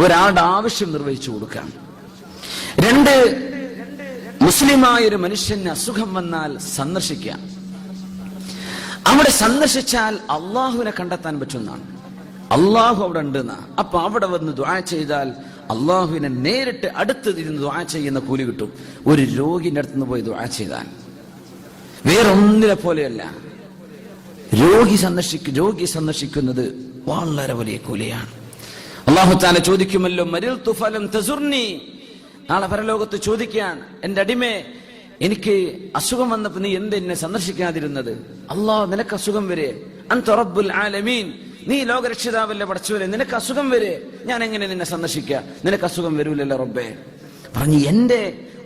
ഒരാളുടെ ആവശ്യം നിർവഹിച്ചു കൊടുക്കാം. 2, മുസ്ലിമായൊരു മനുഷ്യന് അസുഖം വന്നാൽ സന്ദർശിക്കാം. അവിടെ സന്ദർശിച്ചാൽ അള്ളാഹുവിനെ കണ്ടെത്താൻ പറ്റുന്നതാണ്. അള്ളാഹു അവിടെ ഉണ്ടെന്നാ. അപ്പൊ അവിടെ വന്ന് ദുആ ചെയ്താൽ അള്ളാഹുവിനെ നേരിട്ട് അടുത്ത് ഇരുന്ന് ദുആ ചെയ്യുന്ന കൂലി കിട്ടും. ഒരു രോഗിന്റെ അടുത്തുനിന്ന് പോയി ദുആ ചെയ്താൽ വേറൊന്നിനെ പോലെയല്ല. രോഗി സന്ദർശിക്കുന്നത് വളരെ വലിയ കൂലിയാണ്. അല്ലാഹു തആല ചോദിക്കുമല്ലോ, മരിൽതു ഫലം തസുർനി. നാളെ പരലോകത്ത് ചോദിക്കാൻ, എന്റെ അടിമേ, എനിക്ക് അസുഖം വന്നപ്പോ നീ എന്നെ സന്ദർശിക്കാതിരുന്നത്? അല്ലാഹ്, നിനക്ക് അസുഖം വരെ, അൻത റബ്ബുൽ ആലമീൻ, നീ ലോകരക്ഷിതാവല്ലേ പടച്ചവനെ, നിനക്ക് അസുഖം വരെ, ഞാൻ എങ്ങനെ നിന്നെ സന്ദർശിക്കുക? നിനക്ക് അസുഖം വരൂലല്ലോ റബ്ബേ. പറഞ്ഞു, എന്റെ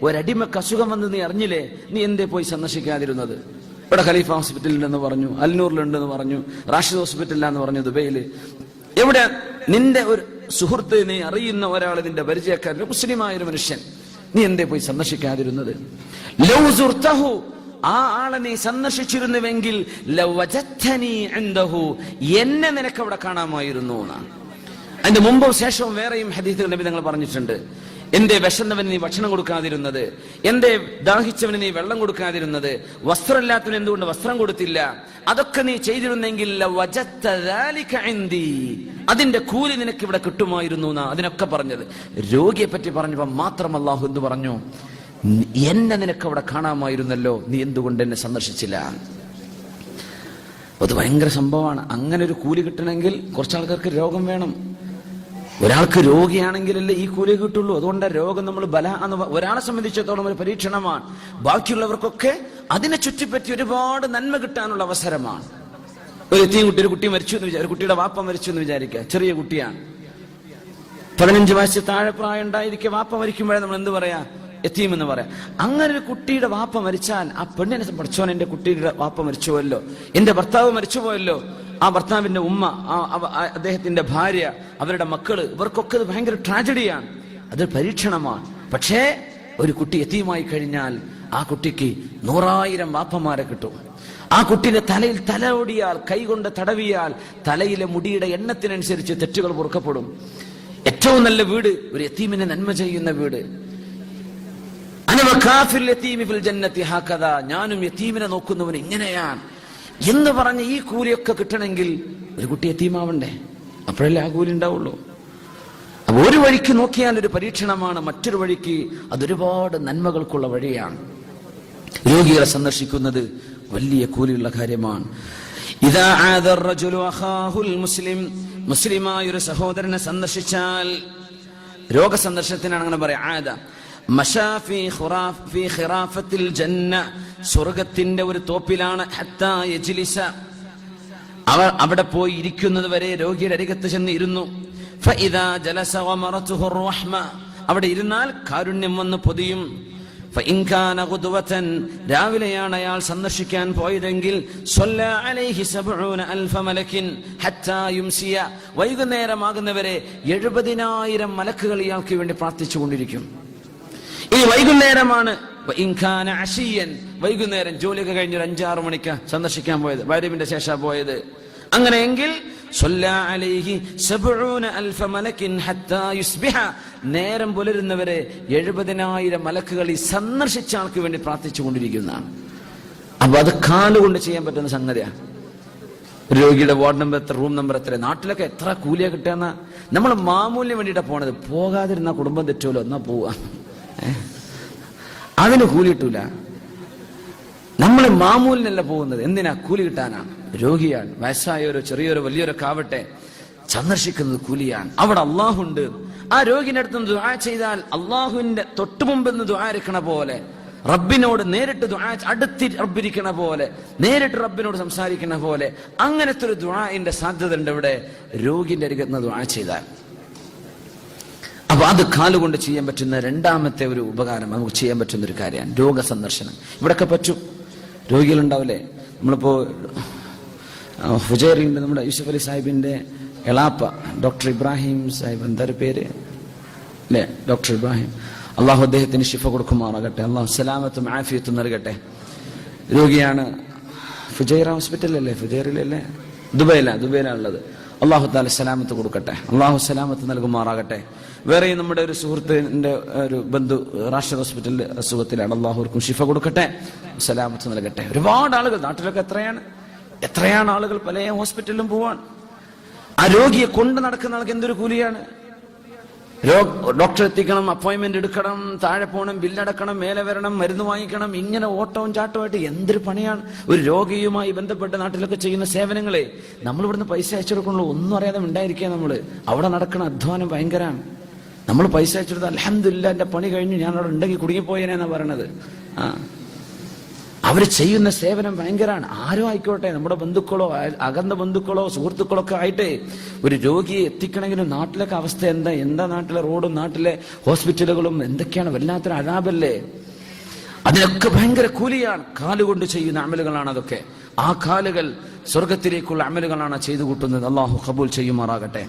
ഒരടിമക്ക് അസുഖം വന്ന് നീ അറിഞ്ഞില്ലേ, നീ എന്തേ പോയി സന്ദർശിക്കാതിരുന്നത്? ഇവിടെ ഖലീഫ ഹോസ്പിറ്റലിലെന്ന് പറഞ്ഞു, അൽനൂറിലുണ്ടെന്ന് പറഞ്ഞു, റാഷിദ് ഹോസ്പിറ്റലിലാന്ന് പറഞ്ഞു, ദുബൈയില്. എവിടെ നിന്റെ ഒരു സുഹൃത്ത്, നീ അറിയുന്ന ഒരാൾ, നിന്റെ പരിചയക്കാരൻ, മുസ്ലിമായൊരു മനുഷ്യൻ, നീ എന്തേ പോയി സന്ദർശിക്കാതിരുന്നത്? ലൗ സുർതഹു, ആ ആളെ നീ സന്ദർശിച്ചിരുന്നുവെങ്കിൽ ലവജത്തനി ഇൻദഹു, എന്നെ നിനക്ക് അവിടെ കാണാമായിരുന്നു എന്നാണ്. അതിന്റെ മുമ്പും ശേഷവും വേറെയും ഹദീസുകൾ നബി തങ്ങൾ പറഞ്ഞിട്ടുണ്ട്. എന്റെ വിശന്നവന് നീ ഭക്ഷണം കൊടുക്കാതിരുന്നത്, എന്റെ ദാഹിച്ചവന് നീ വെള്ളം കൊടുക്കാതിരുന്നത്, വസ്ത്രമില്ലാത്തവന് എന്തുകൊണ്ട് വസ്ത്രം കൊടുത്തില്ല, അതൊക്കെ നീ ചെയ്തിരുന്നെങ്കിൽ അതിന്റെ കൂലി നിനക്ക് ഇവിടെ കിട്ടുമായിരുന്നു എന്നാ അതിനൊക്കെ പറഞ്ഞത്. രോഗിയെ പറ്റി പറഞ്ഞപ്പോ മാത്രം അല്ലാഹു എന്ത് പറഞ്ഞു? എന്നെ നിനക്ക് അവിടെ കാണാമായിരുന്നല്ലോ, നീ എന്തുകൊണ്ട് എന്നെ സന്ദർശിച്ചില്ല? അത് ഭയങ്കര സംഭവമാണ്. അങ്ങനെ ഒരു കൂലി കിട്ടണമെങ്കിൽ കുറച്ചാൾക്കാർക്ക് രോഗം വേണം. ഒരാൾക്ക് രോഗിയാണെങ്കിലല്ലേ ഈ കൂലി കിട്ടുള്ളൂ. അതുകൊണ്ട് രോഗം നമ്മൾ ഒരാളെ സംബന്ധിച്ചിടത്തോളം ഒരു പരീക്ഷണമാണ്. ബാക്കിയുള്ളവർക്കൊക്കെ അതിനെ ചുറ്റിപ്പറ്റി ഒരുപാട് നന്മ കിട്ടാനുള്ള അവസരമാണ്. ഒരു കുട്ടി മരിച്ചു എന്ന് ഒരു കുട്ടിയുടെ വാപ്പ മരിച്ചു എന്ന് വിചാരിക്കുക. ചെറിയ കുട്ടിയാണ്, 15 വയസ്സ് താഴെ പ്രായം ഉണ്ടായിരിക്കെ വാപ്പ മരിക്കുമ്പോഴേ നമ്മൾ എന്ത് പറയാ? യതീം എന്ന് പറയാം. അങ്ങനെ ഒരു കുട്ടിയുടെ വാപ്പ മരിച്ചാൽ ആ പെണ്ണിനെ പഠിച്ചോൻ, എന്റെ കുട്ടിയുടെ വാപ്പ മരിച്ചുപോയല്ലോ, എന്റെ ഭർത്താവ് മരിച്ചുപോയല്ലോ, ആ ഭർത്താവിന്റെ ഉമ്മ, അദ്ദേഹത്തിന്റെ ഭാര്യ, അവരുടെ മക്കള്, ഇവർക്കൊക്കെ ഇത് ഭയങ്കര ട്രാജഡിയാണ്. അത് പരീക്ഷണമാണ്. പക്ഷേ ഒരു കുട്ടി യതീമായി കഴിഞ്ഞാൽ ആ കുട്ടിക്ക് 100,000 വാപ്പമാരെ കിട്ടും. ആ കുട്ടിയുടെ തലയിൽ തലോടിയാൽ, കൈകൊണ്ട് തടവിയാൽ തലയിലെ മുടിയുടെ എണ്ണത്തിനനുസരിച്ച് തെറ്റുകൾ പൊറുക്കപ്പെടും. ഏറ്റവും നല്ല വീട് ഒരു യതീമിനെ നന്മ ചെയ്യുന്ന വീട്. ഞാനും യതീമിനെ നോക്കുന്നവന് ഇങ്ങനെയാണ് എന്ന് പറഞ്ഞ് ഈ കൂലിയൊക്കെ കിട്ടണമെങ്കിൽ ഒരു കുട്ടി യതീമാവണ്ടേ? അപ്പോഴല്ലേ ആ കൂലി ഉണ്ടാവുള്ളൂ. അപ്പൊ ഒരു വഴിക്ക് നോക്കിയാൽ ഒരു പരീക്ഷണമാണ്, മറ്റൊരു വഴിക്ക് അതൊരുപാട് നന്മകൾക്കുള്ള വഴിയാണ്. രോഗികളെ സന്ദർശിക്കുന്നത് വലിയ കൂലിയുള്ള കാര്യമാണ്. ഇദാ ആദ റജുലു അഖാഹുൽ മുസ്ലിം, മുസ്ലിമായ ഒരു സഹോദരനെ സന്ദർശിച്ചാൽ, രോഗസന്ദർശനത്തിനാണ് അങ്ങനെ പറയാം. ആദ മശാഫി ഖിറാഫത്തിൽ ജന്ന, സ്വർഗത്തിന്റെ ഒരു തോപ്പിലാണ്. ഹത്താ യജ്ലിസ, അവിടെ പോയി ഇരിക്കുന്നത് വരെ രോഗിയുടെ അരികത്ത് ചെന്ന് ഇരുന്നു. ഫഇദാ ജലസ വമറതുഹു റഹ്മ, അവിടെ ഇരുന്നാൽ കാരുണ്യം വന്ന് പൊതിയും. ഫഇൻ കാന ഗുദ്വതൻ, രാവിലെയാണ് അയാൾ സന്ദർശിക്കാൻ പോയതെങ്കിൽ സ്വല്ല അലൈഹി 70,000 മലക്കിൻ ഹത്താ യുംസിയ, വൈകുന്നേരമാകുന്നവരെ 70,000 മലക്കുകൾ ഇയാൾക്ക് വേണ്ടി പ്രാർത്ഥിച്ചുകൊണ്ടിരിക്കും. ഇനി വൈകുന്നേരമാണ്, വൈകുന്നേരം ജോലിയൊക്കെ കഴിഞ്ഞൊരു 5-6 മണിക്ക് സന്ദർശിക്കാൻ പോയത്, വൈരവിന്റെ ശേഷം പോയത്, അങ്ങനെയെങ്കിൽ നേരം പുലരുന്നവരെ 70,000 മലക്കുകൾ ഈ സന്ദർശിച്ച ആൾക്ക് വേണ്ടി പ്രാർത്ഥിച്ചുകൊണ്ടിരിക്കുന്നതാണ്. അപ്പൊ അത് കാലുകൊണ്ട് ചെയ്യാൻ പറ്റുന്ന സംഗതിയാണ്. രോഗിയുടെ വാർഡ് നമ്പർ എത്ര, റൂം നമ്പർ എത്ര, നാട്ടിലൊക്കെ എത്ര കൂലിയാ കിട്ടുന്ന. നമ്മൾ മാമൂലിന് വേണ്ടിയിട്ടാണ് പോണത്. പോകാതിരുന്ന കുടുംബം തെറ്റുമല്ലോ, എന്നാ പോവാ, അതിന് കൂലി കിട്ടൂല. നമ്മൾ മാമൂലിനല്ല പോകുന്നത്. എന്തിനാ? കൂലി കിട്ടാനാണ്. രോഗിയാണ്, വയസ്സായവരോ ചെറിയൊരു വലിയൊരൊക്കെ ആവട്ടെ, സന്ദർശിക്കുന്നത് കൂലിയാണ്. അവിടെ അള്ളാഹുണ്ട്. ആ രോഗിന്റെ അടുത്ത് ദുആ ചെയ്താൽ അള്ളാഹുവിന്റെ തൊട്ടു മുമ്പെന്ന് ദുആ ഇരിക്കണ പോലെ, റബ്ബിനോട് നേരിട്ട് ദുആ, അടുത്ത് റബ്ബിരിക്കണ പോലെ, നേരിട്ട് റബ്ബിനോട് സംസാരിക്കണ പോലെ, അങ്ങനത്തെ ഒരു ദുആഇന്റെ സാധ്യത ഉണ്ട് ഇവിടെ രോഗിന്റെ അരികത്ത് ദുആ ചെയ്താൽ. അപ്പൊ അത് കാലുകൊണ്ട് ചെയ്യാൻ പറ്റുന്ന രണ്ടാമത്തെ ഒരു ഉപകാരം, നമുക്ക് ചെയ്യാൻ പറ്റുന്ന ഒരു കാര്യമാണ് രോഗസന്ദർശനം. ഇവിടൊക്കെ പറ്റും. രോഗികളുണ്ടാവില്ലേ, നമ്മളിപ്പോ ഫുജൈറിന്റെ, നമ്മുടെ യൂസുഫ് അലി സാഹിബിന്റെ എളാപ്പ ഡോക്ടർ ഇബ്രാഹിം സാഹിബ്, എന്തൊരു പേര് അല്ലേ, ഡോക്ടർ ഇബ്രാഹിം, അള്ളാഹു അദ്ദേഹത്തിന് ശിഫ കൊടുക്കുമാറാകട്ടെ, അള്ളാഹു സലാമത്തും ആഫിയത്തും നൽകട്ടെ. രോഗിയാണ്. ഫുജൈറ ഹോസ്പിറ്റലല്ലേ, ഫുജൈറിലല്ലേ, ദുബൈയിലാണ് ഉള്ളത്. അള്ളാഹു താല സലാമത്ത് കൊടുക്കട്ടെ, അള്ളാഹു സലാമത്ത് നൽകുമാറാകട്ടെ. വേറെയും നമ്മുടെ ഒരു സുഹൃത്തിന്റെ ഒരു ബന്ധു റാഷിദ് ഹോസ്പിറ്റലിൽ അസുഖത്തിലാണ്. അള്ളാഹുർക്കും ശിഫ കൊടുക്കട്ടെ, സലാമത്ത് നൽകട്ടെ. ഒരുപാട് ആളുകൾ നാട്ടിലൊക്കെ എത്രയാണ് ആളുകൾ പല ഹോസ്പിറ്റലിലും പോവാൻ. ആ രോഗിയെ കൊണ്ട് നടക്കുന്ന ആൾക്ക് എന്തൊരു കൂലിയാണ്. ഡോക്ടറെ എത്തിക്കണം, അപ്പോയിന്റ്മെന്റ് എടുക്കണം, താഴെ പോകണം, ബില്ലടക്കണം, മേലെ വരണം, മരുന്ന് വാങ്ങിക്കണം, ഇങ്ങനെ ഓട്ടവും ചാട്ടവുമായിട്ട് എന്തൊരു പണിയാണ്. ഒരു രോഗിയുമായി ബന്ധപ്പെട്ട് നാട്ടിലൊക്കെ ചെയ്യുന്ന സേവനങ്ങളെ നമ്മൾ ഇവിടുന്ന് പൈസ അയച്ചു കൊടുക്കണല്ലോ, ഒന്നും അറിയാതെ ഉണ്ടായിരിക്കുക. നമ്മള് അവിടെ നടക്കുന്ന അധ്വാനം ഭയങ്കരമാണ്. നമ്മൾ പൈസ അയച്ചെടുത്ത് അൽഹംദുലില്ലാ എന്റെ പണി കഴിഞ്ഞു, ഞാൻ അവിടെ ഉണ്ടെങ്കിൽ കുടുങ്ങിപ്പോയേനെന്നാ പറയണത്. അവർ ചെയ്യുന്ന സേവനം ഭയങ്കരമാണ്. ആരും ആയിക്കോട്ടെ, നമ്മുടെ ബന്ധുക്കളോ അകന്ന ബന്ധുക്കളോ സുഹൃത്തുക്കളോ ഒക്കെ ആയിട്ട് ഒരു രോഗിയെ എത്തിക്കണമെങ്കിലും നാട്ടിലൊക്കെ അവസ്ഥ എന്താ നാട്ടിലെ റോഡും നാട്ടിലെ ഹോസ്പിറ്റലുകളും എന്തൊക്കെയാണ്, വല്ലാത്തൊരു അഴാബല്ലേ. അതിനൊക്കെ ഭയങ്കര കൂലിയാണ്. കാലുകൊണ്ട് ചെയ്യുന്ന അമലുകളാണ് അതൊക്കെ. ആ കാലുകൾ സ്വർഗത്തിലേക്കുള്ള അമലുകളാണ് ചെയ്തു കൂട്ടുന്നത്. അള്ളാഹു ഖബൂൽ ചെയ്യുമാറാകട്ടെ.